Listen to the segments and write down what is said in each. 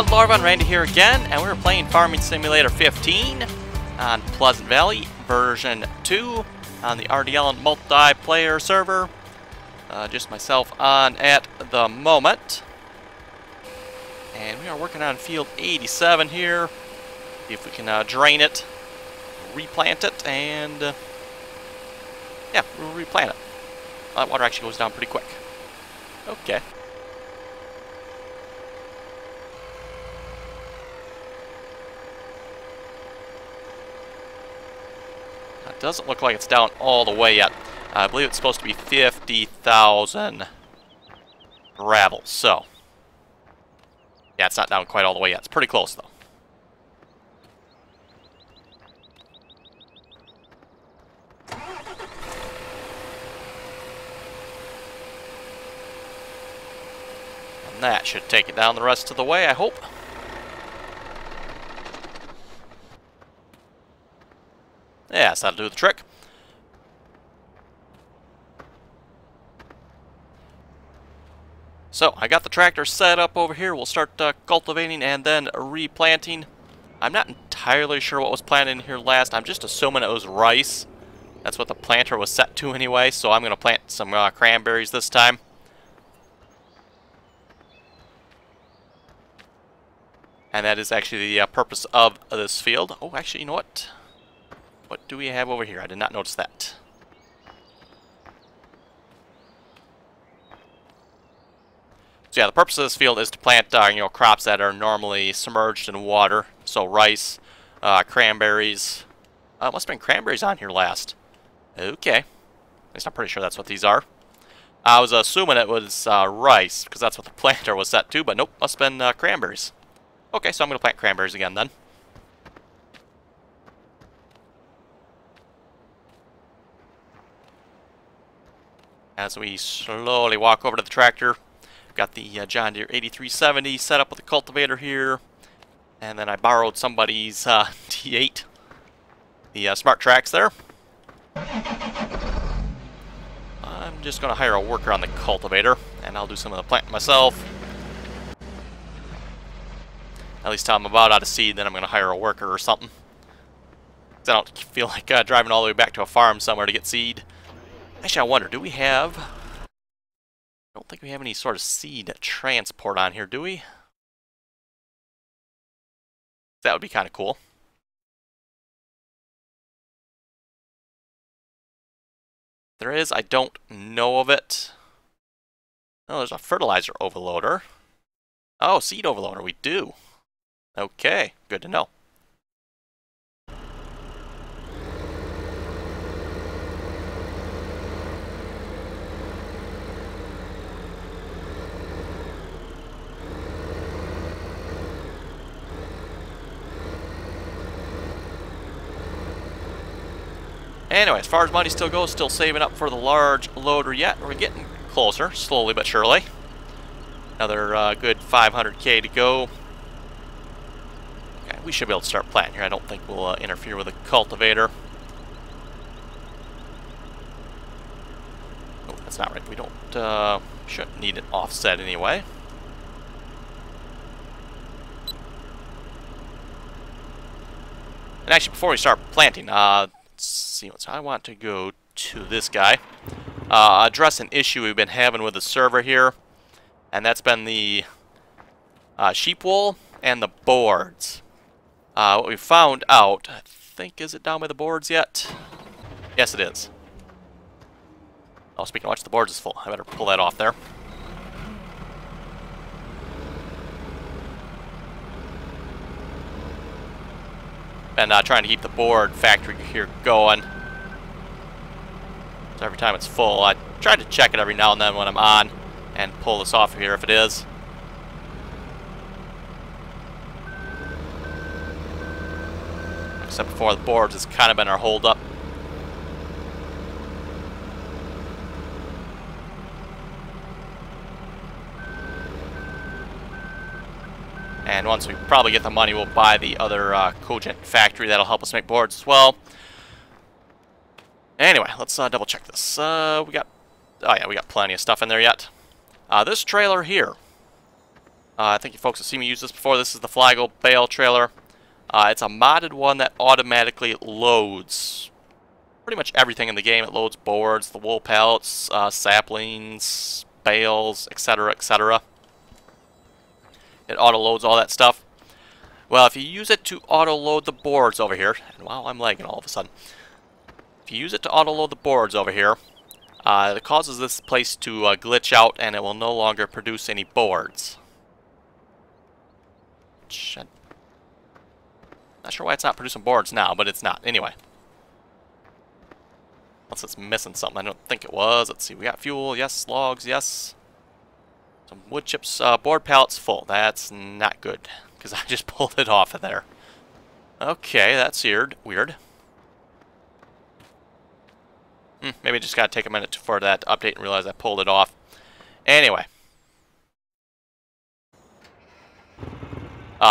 Hello everyone, Randy here again, and we're playing Farming Simulator 15 on Pleasant Valley, version 2, on the RDAllen multiplayer server. Just myself on at the moment. And we are working on field 87 here. See if we can drain it, replant it, and yeah, we'll replant it. That water actually goes down pretty quick. Okay. It doesn't look like it's down all the way yet. I believe it's supposed to be 50,000 gravel, so yeah, it's not down quite all the way yet. It's pretty close, though. And that should take it down the rest of the way, I hope. Yes, that'll do the trick. So, I got the tractor set up over here. We'll start cultivating and then replanting. I'm not entirely sure what was planted in here last. I'm just assuming it was rice. That's what the planter was set to anyway, so I'm going to plant some cranberries this time. And that is actually the purpose of this field. Oh, actually, you know what? What do we have over here? I did not notice that. So yeah, the purpose of this field is to plant, crops that are normally submerged in water. So rice, cranberries. Must have been cranberries on here last. Okay. At least I'm pretty sure that's what these are. I was assuming it was rice, because that's what the planter was set to, but nope, must have been cranberries. Okay, so I'm going to plant cranberries again then. As we slowly walk over to the tractor, we've got the John Deere 8370 set up with the cultivator here, and then I borrowed somebody's T8, the Smart Tracks there. I'm just going to hire a worker on the cultivator, and I'll do some of the planting myself. At least till I'm about out of seed, then I'm going to hire a worker or something. I don't feel like driving all the way back to a farm somewhere to get seed. Actually, I wonder, do we have... I don't think we have any sort of seed transport on here, do we? That would be kind of cool. There is, I don't know of it. Oh, there's a fertilizer overloader. Oh, seed overloader, we do. Okay, good to know. Anyway, as far as money still goes, still saving up for the large loader yet. We're getting closer, slowly but surely. Another good 500K to go. Okay, we should be able to start planting here. I don't think we'll interfere with the cultivator. Oh, that's not right. We don't, shouldn't need an offset anyway. And actually, before we start planting, let's see, I want to go to this guy. Address an issue we've been having with the server here. And that's been the sheep wool and the boards. What we found out, I think, is it down by the boards yet? Yes, it is. Oh, speaking of which, the boards is full. I better pull that off there. And trying to keep the board factory here going. So every time it's full, I try to check it every now and then when I'm on and pull this off of here if it is. Except before, the boards has kind of been our hold-up. And once we probably get the money, we'll buy the other Cogent factory. That'll help us make boards as well. Anyway, let's double check this. We got... Oh yeah, we got plenty of stuff in there yet. This trailer here. I think you folks have seen me use this before. This is the Flagel bale trailer. It's a modded one that automatically loads pretty much everything in the game. It loads boards, the wool pallets, saplings, bales, etc., etc. It auto-loads all that stuff. Well, if you use it to auto-load the boards over here, and wow, I'm lagging all of a sudden. If you use it to auto-load the boards over here, it causes this place to glitch out, and it will no longer produce any boards. I'm not sure why it's not producing boards now, but it's not. Anyway. Unless it's missing something. I don't think it was. Let's see. We got fuel. Yes. Logs. Yes. Some wood chips. Board pallets full. That's not good, because I just pulled it off of there. Okay, that's weird. Maybe just gotta take a minute for that to update and realize I pulled it off. Anyway.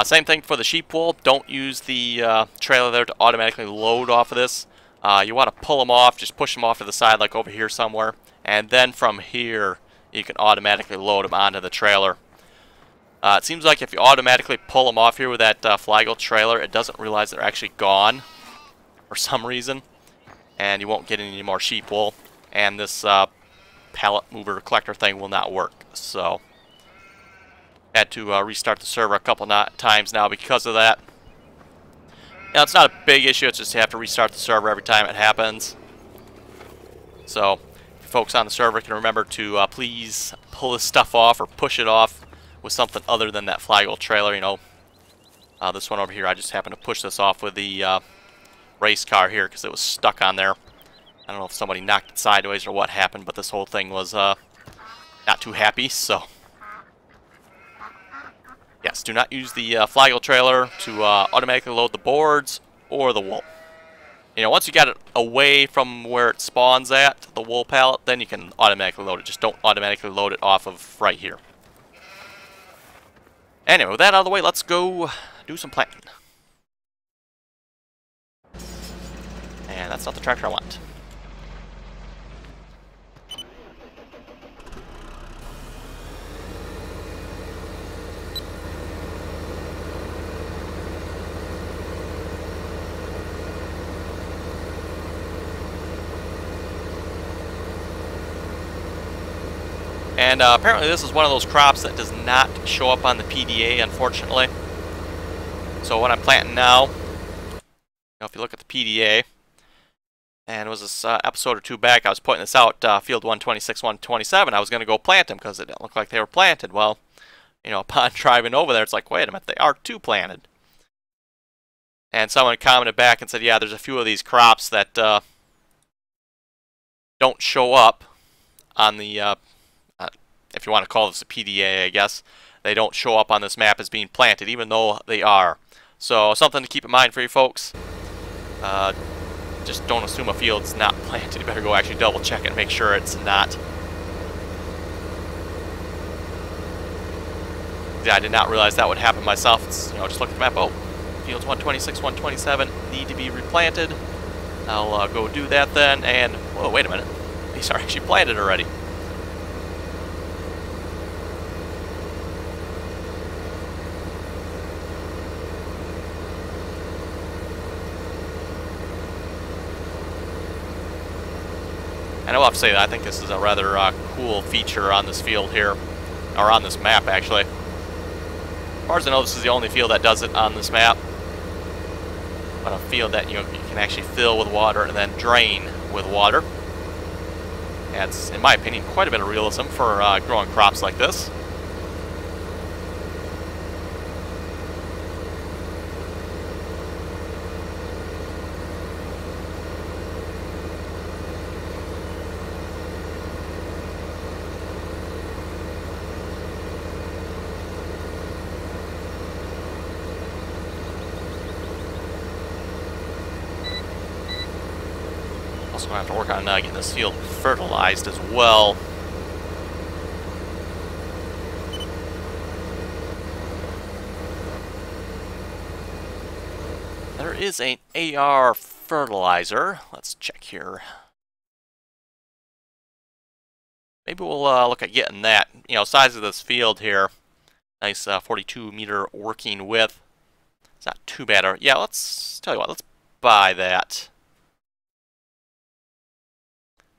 Same thing for the sheep wool. Don't use the trailer there to automatically load off of this. You want to pull them off, just push them off to the side like over here somewhere. And then from here, you can automatically load them onto the trailer. It seems like if you automatically pull them off here with that Flagel trailer, it doesn't realize they're actually gone for some reason. And you won't get any more sheep wool. And this pallet mover collector thing will not work. So, had to restart the server a couple times now because of that. Now, it's not a big issue, it's just you have to restart the server every time it happens. So, if folks on the server can remember to please pull this stuff off or push it off with something other than that Flagel trailer, you know. This one over here, I just happened to push this off with the race car here because it was stuck on there. I don't know if somebody knocked it sideways or what happened, but this whole thing was not too happy, so... Yes, do not use the Flagel trailer to automatically load the boards or the wool. You know, once you got it away from where it spawns at, the wool pallet, then you can automatically load it. Just don't automatically load it off of right here. Anyway, with that out of the way, let's go do some planting. And that's not the tractor I want. And apparently this is one of those crops that does not show up on the PDA, unfortunately. So what I'm planting now, you know, if you look at the PDA, and it was this episode or two back, I was pointing this out, field 126, 127, I was going to go plant them because it didn't look like they were planted. Well, you know, upon driving over there, it's like, wait a minute, they are too planted. And someone commented back and said, yeah, there's a few of these crops that don't show up on the... if you want to call this a PDA, I guess, they don't show up on this map as being planted, even though they are. So, something to keep in mind for you folks. Just don't assume a field's not planted. You better go actually double check it and make sure it's not. Yeah, I did not realize that would happen myself. It's, you know, just look at the map. Oh, fields 126, 127 need to be replanted. I'll go do that then. And, whoa, wait a minute. These are actually planted already. And I will have to say that I think this is a rather cool feature on this field here, or on this map actually. As far as I know, this is the only field that does it on this map. But a field that you can actually fill with water and then drain with water. Adds, in my opinion, quite a bit of realism for growing crops like this. Also going to have to work on getting this field fertilized as well. There is an AR fertilizer. Let's check here. Maybe we'll look at getting that. You know, size of this field here. Nice 42-meter working width. It's not too bad. Yeah, let's tell you what. Let's buy that.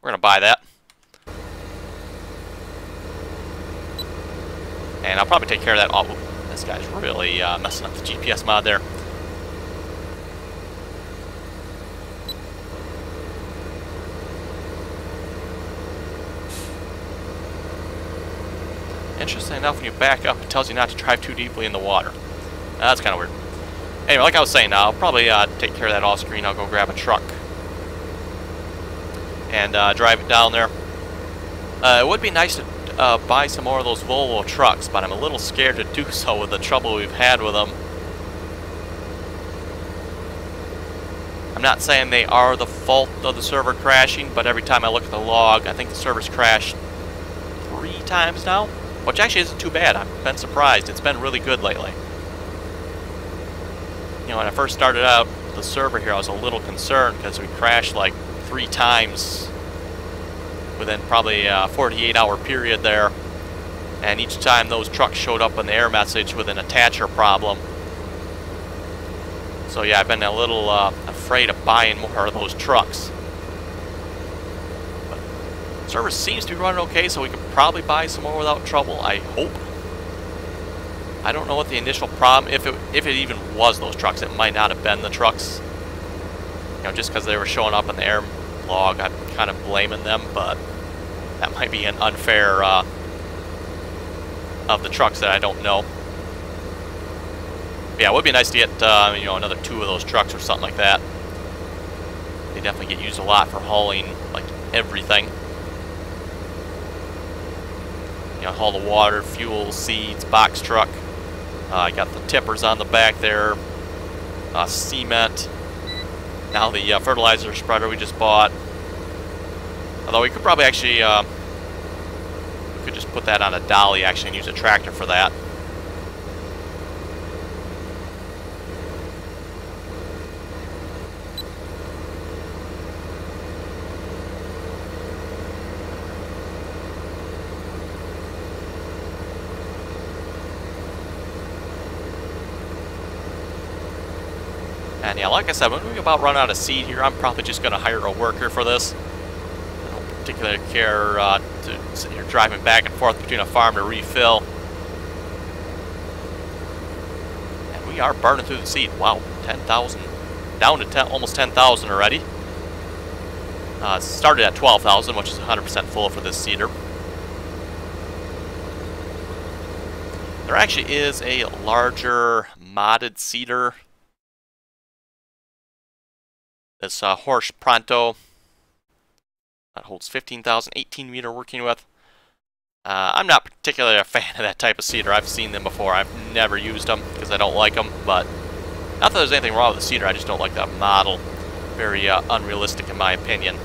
We're gonna buy that. And I'll probably take care of that. Oh, this guy's really messing up the GPS mod there. Interesting enough, when you back up, it tells you not to drive too deeply in the water. That's kind of weird. Anyway, like I was saying, I'll probably take care of that off screen. I'll go grab a truck and drive it down there. It would be nice to buy some more of those Volvo trucks, but I'm a little scared to do so with the trouble we've had with them. I'm not saying they are the fault of the server crashing, but every time I look at the log, I think the server's crashed 3 times now, which actually isn't too bad. I've been surprised. It's been really good lately. You know, when I first started out the server here, I was a little concerned because we crashed like 3 times within probably a 48-hour period there, and each time those trucks showed up in the error message with an attacher problem. So yeah, I've been a little afraid of buying more of those trucks. But the server seems to be running okay, so we could probably buy some more without trouble, I hope. I don't know what the initial problem, if it even was those trucks. It might not have been the trucks. You know, just because they were showing up in the error log, I'm kind of blaming them, but that might be an unfair of the trucks that I don't know. But yeah, it would be nice to get you know, another 2 of those trucks or something like that. They definitely get used a lot for hauling like everything. You know, haul the water, fuel, seeds, box truck. I got the tippers on the back there, cement. Now the fertilizer spreader we just bought. Although we could probably actually, we could just put that on a dolly actually and use a tractor for that. And yeah, like I said, when we about run out of seed here, I'm probably just going to hire a worker for this. I don't particularly care to sit here driving back and forth between a farm to refill. And we are burning through the seed. Wow, 10,000. Down to almost 10,000 already. It started at 12,000, which is 100% full for this seeder. There actually is a larger modded seeder. This Horsch Pronto that holds 15,000, 18-meter working width. I'm not particularly a fan of that type of seeder. I've seen them before. I've never used them because I don't like them. But not that there's anything wrong with the seeder. I just don't like that model. Very unrealistic in my opinion.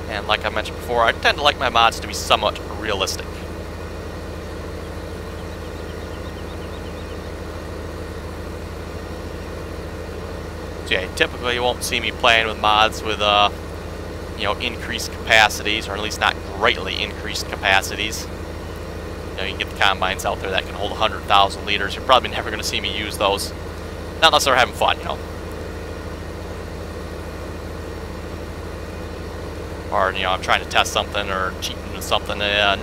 And like I mentioned before, I tend to like my mods to be somewhat realistic. So yeah, typically you won't see me playing with mods with, you know, increased capacities, or at least not greatly increased capacities. You know, you can get the combines out there that can hold 100,000 liters. You're probably never going to see me use those. Not unless they're having fun, you know. Or, you know, I'm trying to test something or cheating with something, and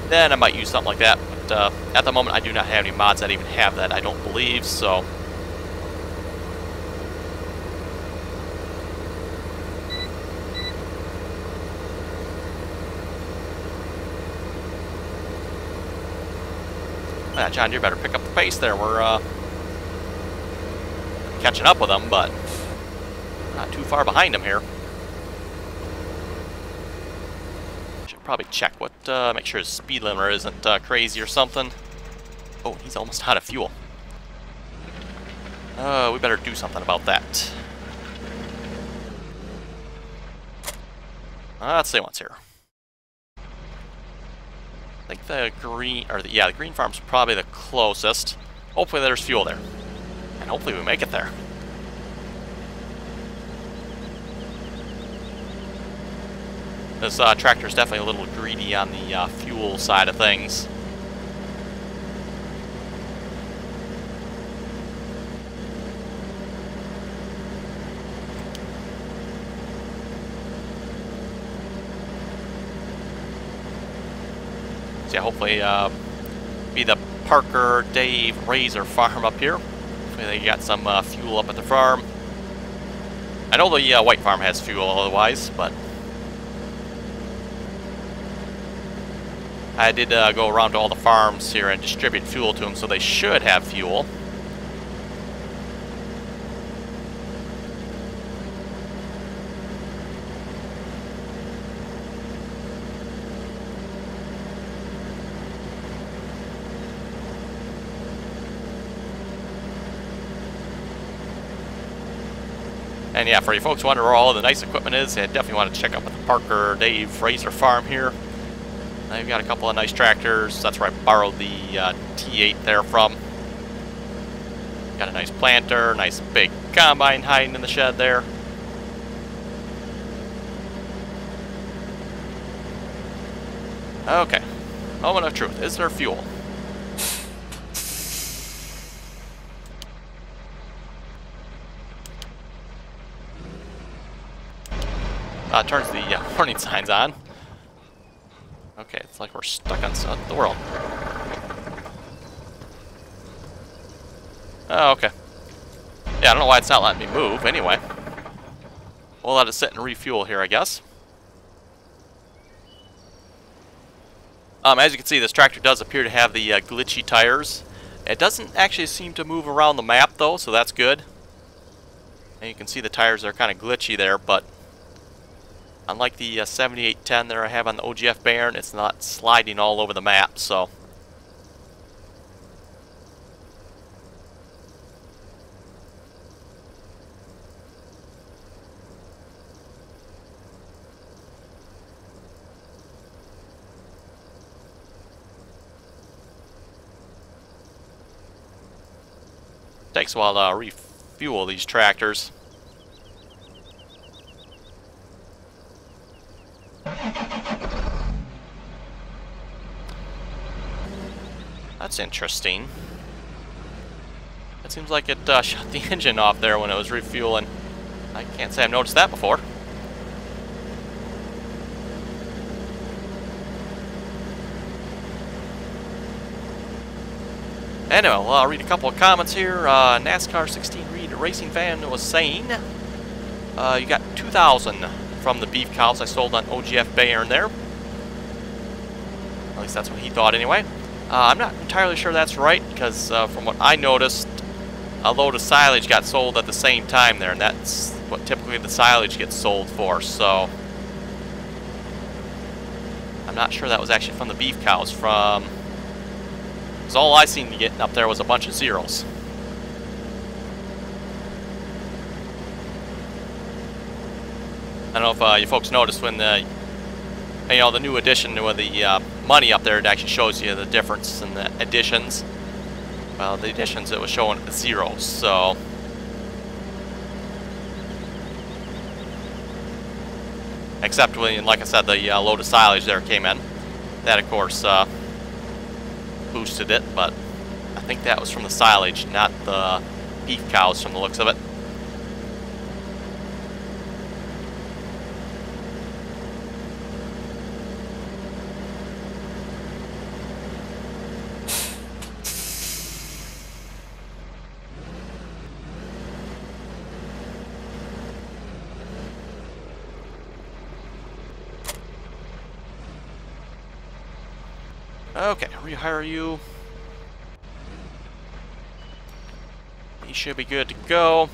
then I might use something like that. But at the moment, I do not have any mods that even have that, I don't believe, so... Yeah, John, you better pick up the pace there. We're catching up with them, but not too far behind them here. Should probably check what, make sure his speed limiter isn't crazy or something. Oh, he's almost out of fuel. We better do something about that. Let's see what's here. I think the green, or the green farm's probably the closest. Hopefully there's fuel there. And hopefully we make it there. This tractor is definitely a little greedy on the fuel side of things. So yeah, hopefully be the Parker Dave Razor farm up here. Hopefully they got some fuel up at the farm. I know the white farm has fuel otherwise, but I did go around to all the farms here and distribute fuel to them, so they should have fuel. And yeah, for you folks who wonder where all the nice equipment is, I definitely want to check out the Parker Dave Razor farm here. They've got a couple of nice tractors. That's where I borrowed the T8 there from. Got a nice planter, nice big combine hiding in the shed there. Okay, moment of truth. Is there fuel? Turns the warning signs on. Okay, it's like we're stuck on the world. Oh, okay. Yeah, I don't know why it's not letting me move. Anyway, we'll let it sit and refuel here, I guess. As you can see, this tractor does appear to have the glitchy tires. It doesn't actually seem to move around the map, though, so that's good. And you can see the tires are kind of glitchy there, but unlike the 7810 that I have on the OGF Baron, it's not sliding all over the map, so. Takes a while to refuel these tractors. That's interesting. It seems like it shut the engine off there when it was refueling. I can't say I've noticed that before. Anyway, well, I'll read a couple of comments here. NASCAR 16 Reed Racing Fan was saying, you got 2,000 from the beef cows I sold on OGF Bayern there. At least that's what he thought anyway. I'm not entirely sure that's right, because from what I noticed, a load of silage got sold at the same time there, and that's what typically the silage gets sold for, so I'm not sure that was actually from the beef cows. Because all I seemed to get up there was a bunch of zeros. I don't know if you folks noticed when the new addition with the money up there, it actually shows you the difference in the additions. Well, the additions, it was showing zeros, so. Except when, like I said, the load of silage there came in. That, of course, boosted it, but I think that was from the silage, not the beef cows from the looks of it. Okay, rehire you. You should be good to go.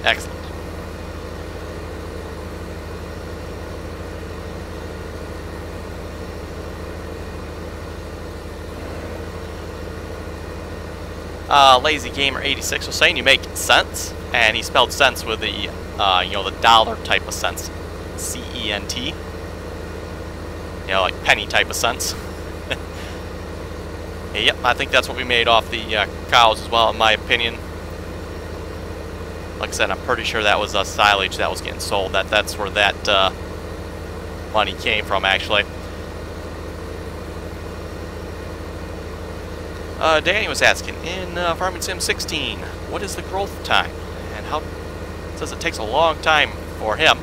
Excellent. Lazy Gamer 86 was saying you make cents, and he spelled cents with the the dollar type of cents, C-E-N-T. you know, like penny type of cents. Yep, I think that's what we made off the cows as well, in my opinion. Like I said, I'm pretty sure that was silage that was getting sold. That's where that money came from, actually. Danny was asking, in Farming Sim 16, what is the growth time? And how... It says it takes a long time for him.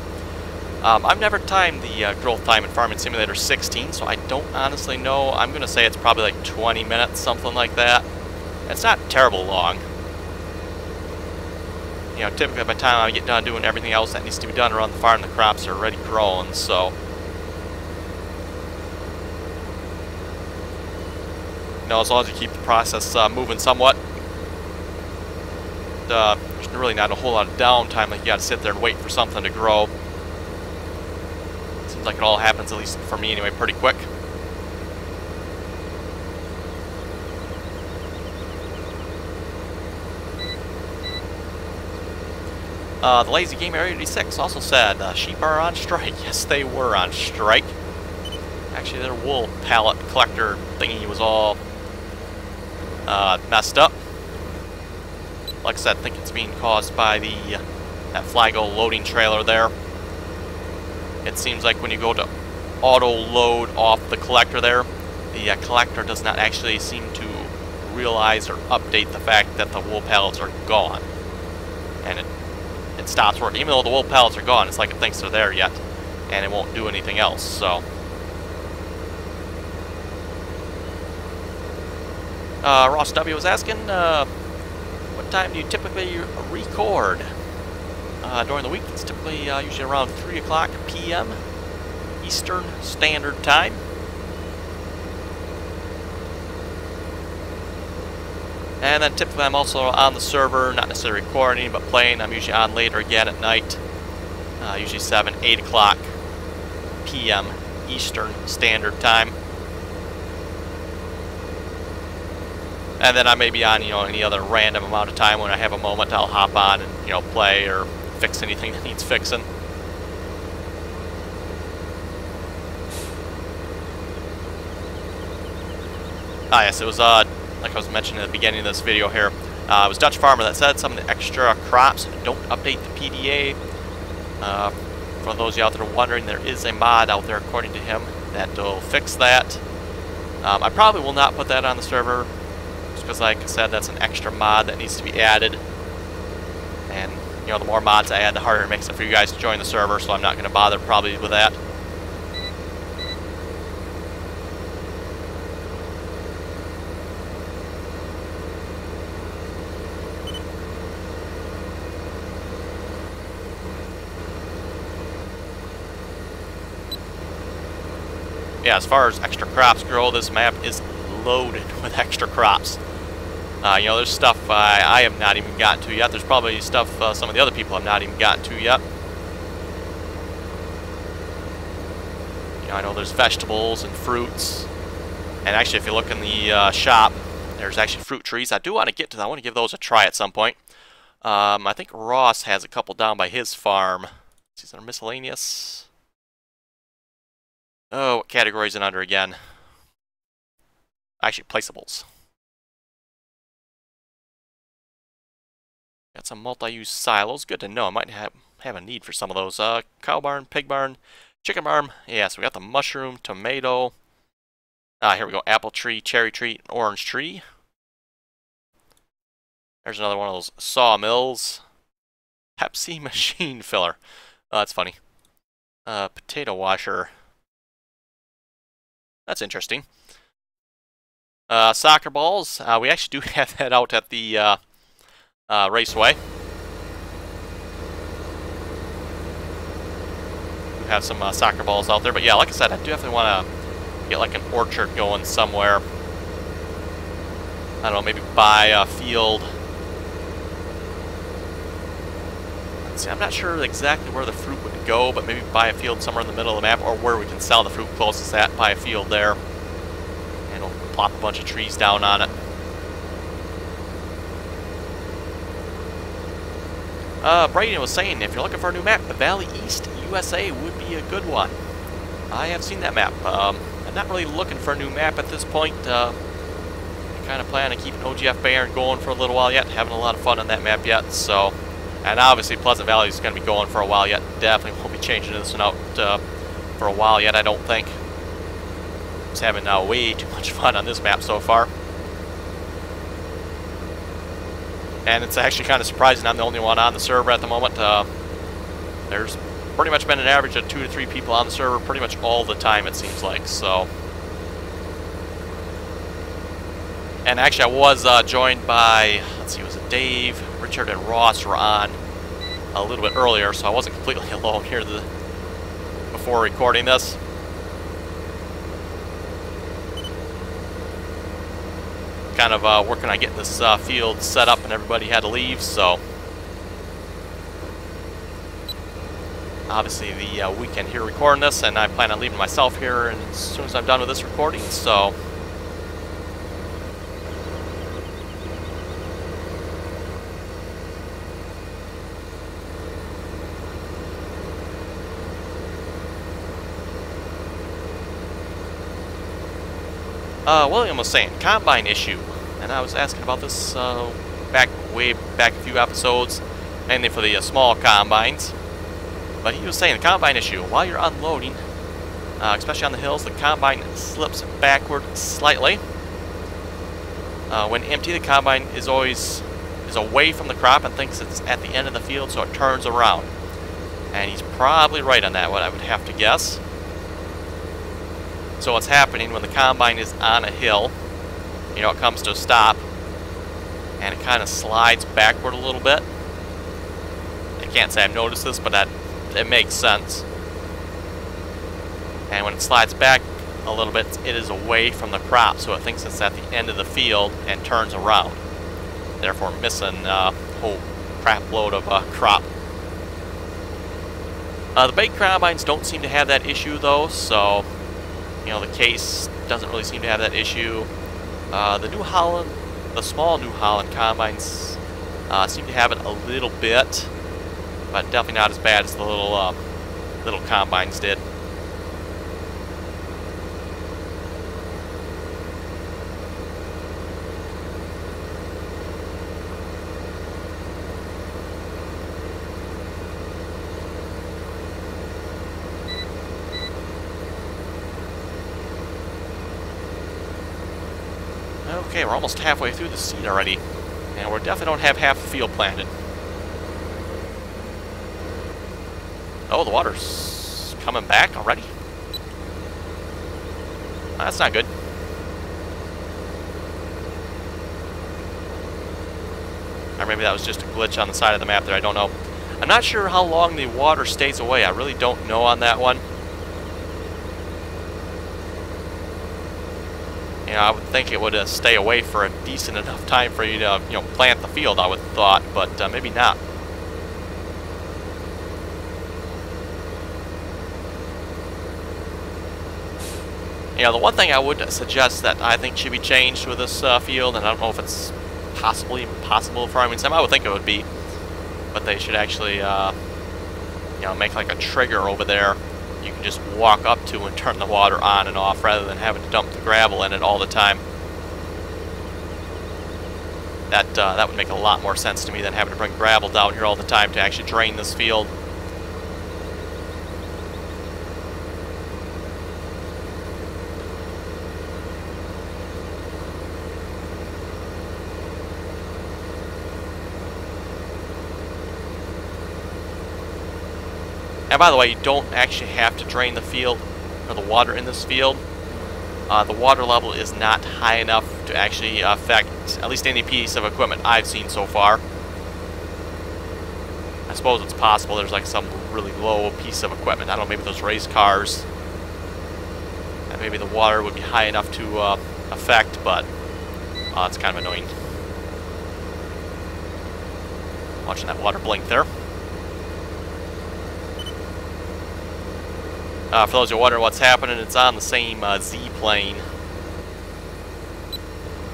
I've never timed the growth time in Farming Simulator 16, so I don't honestly know. I'm going to say it's probably like 20 minutes, something like that. It's not terrible long. You know, typically by the time I get done doing everything else that needs to be done around the farm, the crops are already grown, so... You know, as long as you keep the process moving somewhat, there's really not a whole lot of downtime, like you gotta sit there and wait for something to grow. Seems like it all happens, at least for me anyway, pretty quick. The Lazy Gamer 86 also said, sheep are on strike. Yes, they were on strike. Actually, their wool pallet collector thingy was all messed up. Like I said, I think it's being caused by the that Flago loading trailer there. It seems like when you go to auto load off the collector there, the collector does not actually seem to realize or update the fact that the wool pallets are gone. And it stops working. Even though the wool pallets are gone, it's like it thinks they're there yet, and it won't do anything else, so... Ross W. was asking, what time do you typically record? During the week, it's typically usually around 3 o'clock p.m. Eastern Standard Time. And then typically I'm also on the server, not necessarily recording, but playing. I'm usually on later again at night, usually 7, 8 o'clock p.m. Eastern Standard Time. And then I may be on, you know, any other random amount of time when I have a moment. I'll hop on and, you know, play or fix anything that needs fixing. Ah, yes, it was, like I was mentioning at the beginning of this video here, it was Dutch Farmer that said some of the extra crops don't update the PDA. For those of you out there wondering, there is a mod out there, according to him, that will fix that. I probably will not put that on the server, because like I said, that's an extra mod that needs to be added, and you know, the more mods I add, the harder it makes it for you guys to join the server, so I'm not going to bother probably with that. Yeah, as far as extra crops grow, this map is loaded with extra crops. You know, there's stuff I have not even gotten to yet. There's probably stuff some of the other people have not even gotten to yet. You know, I know there's vegetables and fruits. And actually, if you look in the shop, there's actually fruit trees. I do want to get to that. I want to give those a try at some point. I think Ross has a couple down by his farm. Is there miscellaneous? Oh, what category is it under again? Actually, placeables. Got some multi-use silos. Good to know. I might have a need for some of those. Cow barn, pig barn, chicken barn. Yeah, so we got the mushroom, tomato. Here we go. Apple tree, cherry tree, and orange tree. There's another one of those sawmills. Pepsi machine filler. That's funny. Potato washer. That's interesting. Soccer balls. We actually do have that out at the raceway. We have some soccer balls out there, but yeah, like I said, I definitely want to get like an orchard going somewhere. I don't know, maybe buy a field. Let's see, I'm not sure exactly where the fruit would go, but maybe buy a field somewhere in the middle of the map, or where we can sell the fruit closest to that, buy a field there. And we'll plop a bunch of trees down on it. Brayden was saying, if you're looking for a new map, the Valley East USA would be a good one. I have seen that map. I'm not really looking for a new map at this point. I kind of plan on keeping OGF Bayern going for a little while yet. Having a lot of fun on that map yet. So, and obviously Pleasant Valley is going to be going for a while yet. Definitely won't be changing this one out for a while yet, I don't think. Just having way too much fun on this map so far. And it's actually kind of surprising I'm the only one on the server at the moment. There's pretty much been an average of 2 to 3 people on the server pretty much all the time, it seems like. So, and actually I was joined by, let's see, was it Dave, Richard, and Ross were on a little bit earlier, so I wasn't completely alone here before recording this. Kind of working on getting this field set up, and everybody had to leave, so obviously the weekend here recording this, and I plan on leaving myself here and as soon as I'm done with this recording, so William was saying combine issue, and I was asking about this way back a few episodes, mainly for the small combines. But he was saying the combine issue, while you're unloading, especially on the hills, the combine slips backward slightly. When empty, the combine is always away from the crop and thinks it's at the end of the field, so it turns around. And he's probably right on that one, I would have to guess. So what's happening when the combine is on a hill, you know, it comes to a stop, and it kind of slides backward a little bit. I can't say I've noticed this, but it makes sense. And when it slides back a little bit, it is away from the crop, so it thinks it's at the end of the field and turns around, therefore missing a whole crap load of crop. The big combines don't seem to have that issue though, so you know, the case doesn't really seem to have that issue. The small New Holland combines seem to have it a little bit, but definitely not as bad as the little combines did. Okay, we're almost halfway through the seed already, and we definitely don't have half the field planted. Oh, the water's coming back already? That's not good. Or maybe that was just a glitch on the side of the map there, I don't know. I'm not sure how long the water stays away, I really don't know on that one. You know, I would think it would stay away for a decent enough time for you to, you know, plant the field, I would have thought, but maybe not. You know, the one thing I would suggest that I think should be changed with this field, and I don't know if it's possibly impossible for farming sim, I would think it would be, but they should actually, you know, make like a trigger over there you can just walk up to and turn the water on and off rather than having to dump the gravel in it all the time. That would make a lot more sense to me than having to bring gravel down here all the time to actually drain this field. And by the way, you don't actually have to drain the field, or the water in this field. The water level is not high enough to actually affect at least any piece of equipment I've seen so far. I suppose it's possible there's like some really low piece of equipment. I don't know, maybe those race cars. And maybe the water would be high enough to affect, but it's kind of annoying. Watching that water blink there. For those who are wondering what's happening, it's on the same Z-plane.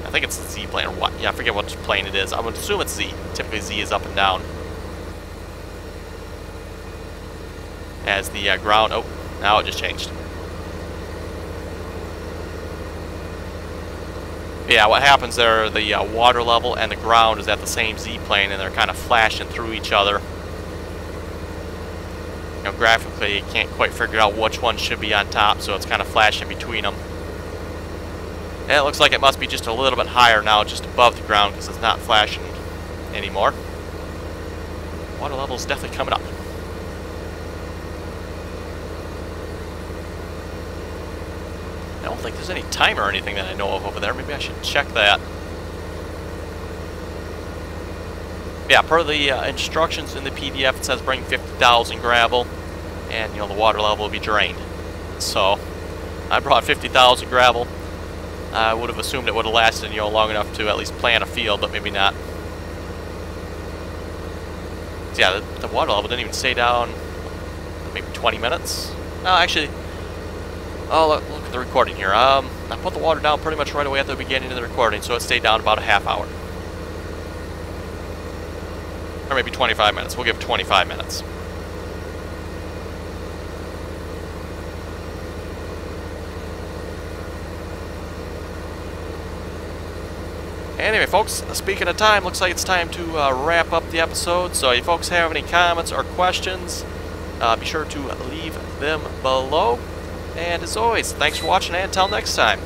I think it's the Z-plane or what. Yeah, I forget which plane it is. I would assume it's Z. Typically Z is up and down. As the ground... Oh, now it just changed. Yeah, what happens there, the water level and the ground is at the same Z-plane, and they're kind of flashing through each other. You know, graphically, you can't quite figure out which one should be on top, so it's kind of flashing between them. And it looks like it must be just a little bit higher now, just above the ground, because it's not flashing anymore. Water level is definitely coming up. I don't think there's any timer or anything that I know of over there. Maybe I should check that. Yeah, per the instructions in the PDF, it says bring 50,000 gravel, and, you know, the water level will be drained. So, I brought 50,000 gravel. I would have assumed it would have lasted, you know, long enough to at least plant a field, but maybe not. So yeah, the water level didn't even stay down maybe 20 minutes. No, actually, oh, look at the recording here. I put the water down pretty much right away at the beginning of the recording, so it stayed down about a half hour. Or maybe 25 minutes. We'll give 25 minutes. Anyway, folks, speaking of time, looks like it's time to wrap up the episode. So if you folks have any comments or questions, be sure to leave them below. And as always, thanks for watching, and until next time.